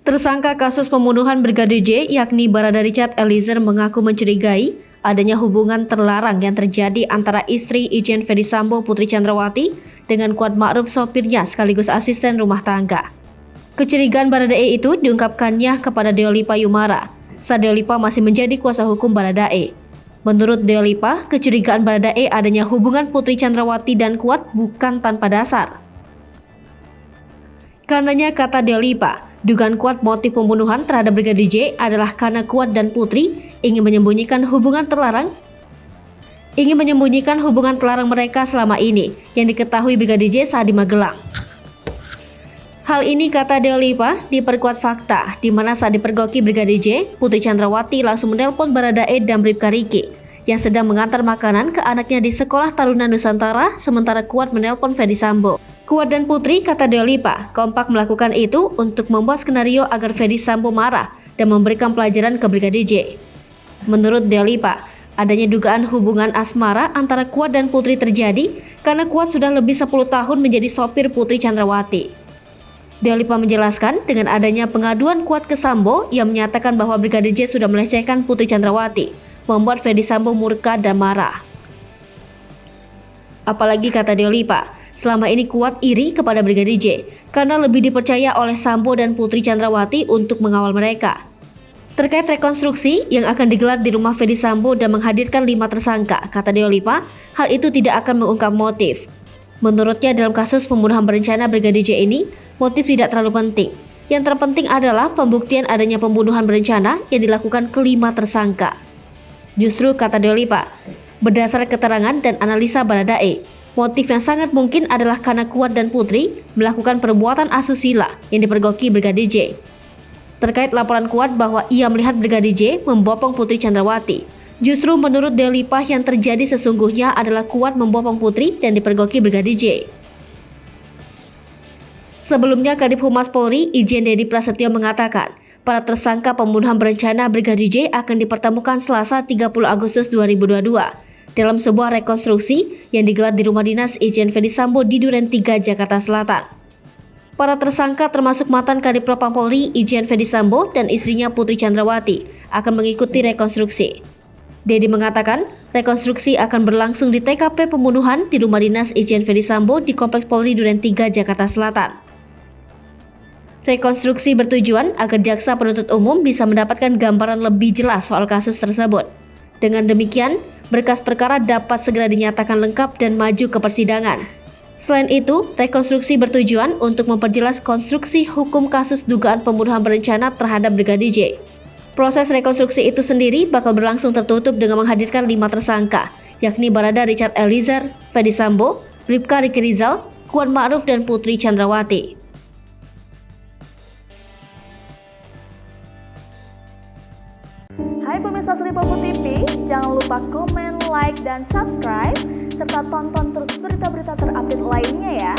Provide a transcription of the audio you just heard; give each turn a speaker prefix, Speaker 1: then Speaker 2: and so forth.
Speaker 1: Tersangka kasus pembunuhan Brigadir J, yakni Barada Richard Eliezer, mengaku mencurigai adanya hubungan terlarang yang terjadi antara istri Irjen Ferdy Sambo Putri Chandrawati dengan Kuat Ma'ruf, sopirnya sekaligus asisten rumah tangga. Kecurigaan Baradae itu diungkapkannya kepada Deolipa Yumara saat Deolipa masih menjadi kuasa hukum Baradae. Menurut Deolipa, kecurigaan Baradae adanya hubungan Putri Chandrawati dan Kuat bukan tanpa dasar. Karenanya, kata Deolipa, dugaan Kuat motif pembunuhan terhadap Brigadir J adalah karena Kuat dan Putri ingin menyembunyikan hubungan terlarang mereka selama ini yang diketahui Brigadir J saat di Magelang. Hal ini, kata Deolipa, diperkuat fakta di mana saat dipergoki Brigadir J, Putri Chandrawati langsung menelpon Baradae dan Bribka Riki yang sedang mengantar makanan ke anaknya di Sekolah Taruna Nusantara, sementara Kuat menelpon Ferdy Sambo. Kuat dan Putri, kata Deolipa, kompak melakukan itu untuk membuat skenario agar Ferdy Sambo marah dan memberikan pelajaran ke Brigadir J. Menurut Deolipa, adanya dugaan hubungan asmara antara Kuat dan Putri terjadi karena Kuat sudah lebih 10 tahun menjadi sopir Putri Chandrawati. Deolipa menjelaskan dengan adanya pengaduan Kuat ke Sambo yang menyatakan bahwa Brigadir J sudah melecehkan Putri Chandrawati, membuat Ferdy Sambo murka dan marah. Apalagi, kata Deolipa, selama ini Kuat iri kepada Brigadir J karena lebih dipercaya oleh Sambo dan Putri Chandrawati untuk mengawal mereka. Terkait rekonstruksi yang akan digelar di rumah Ferdy Sambo dan menghadirkan 5 tersangka, kata Deolipa, hal itu tidak akan mengungkap motif. Menurutnya, dalam kasus pembunuhan berencana Brigadir J ini, motif tidak terlalu penting. Yang terpenting adalah pembuktian adanya pembunuhan berencana yang dilakukan ke-5 tersangka. Justru, kata Deolipa, berdasar keterangan dan analisa Baradae, motif yang sangat mungkin adalah karena Kuat dan Putri melakukan perbuatan asusila yang dipergoki Brigadir J. Terkait laporan Kuat bahwa ia melihat Brigadir J membopong Putri Chandrawati, justru menurut Deolipa yang terjadi sesungguhnya adalah Kuat membopong Putri dan dipergoki Brigadir J. Sebelumnya, Kadif Humas Polri, Irjen Dedi Prasetyo mengatakan, para tersangka pembunuhan berencana Brigadir J akan dipertemukan Selasa 30 Agustus 2022 dalam sebuah rekonstruksi yang digelar di rumah dinas Irjen Ferdy Sambo di Duren 3, Jakarta Selatan. Para tersangka termasuk mantan Kadif Propam Polri Irjen Ferdy Sambo dan istrinya Putri Chandrawati akan mengikuti rekonstruksi. Dedi mengatakan, rekonstruksi akan berlangsung di TKP pembunuhan di rumah dinas Irjen Ferdy Sambo di Kompleks Polri Duren 3, Jakarta Selatan. Rekonstruksi bertujuan agar jaksa penuntut umum bisa mendapatkan gambaran lebih jelas soal kasus tersebut. Dengan demikian, berkas perkara dapat segera dinyatakan lengkap dan maju ke persidangan. Selain itu, rekonstruksi bertujuan untuk memperjelas konstruksi hukum kasus dugaan pembunuhan berencana terhadap Brigadir J. Proses rekonstruksi itu sendiri bakal berlangsung tertutup dengan menghadirkan 5 tersangka, yakni Barada Richard Eliezer, Ferdy Sambo, Bribka Riki Rizal, Kuat Ma'ruf, dan Putri Chandrawati.
Speaker 2: Hai pemirsa Selipopo TV, jangan lupa komen, like, dan subscribe, serta tonton terus berita-berita terupdate lainnya ya.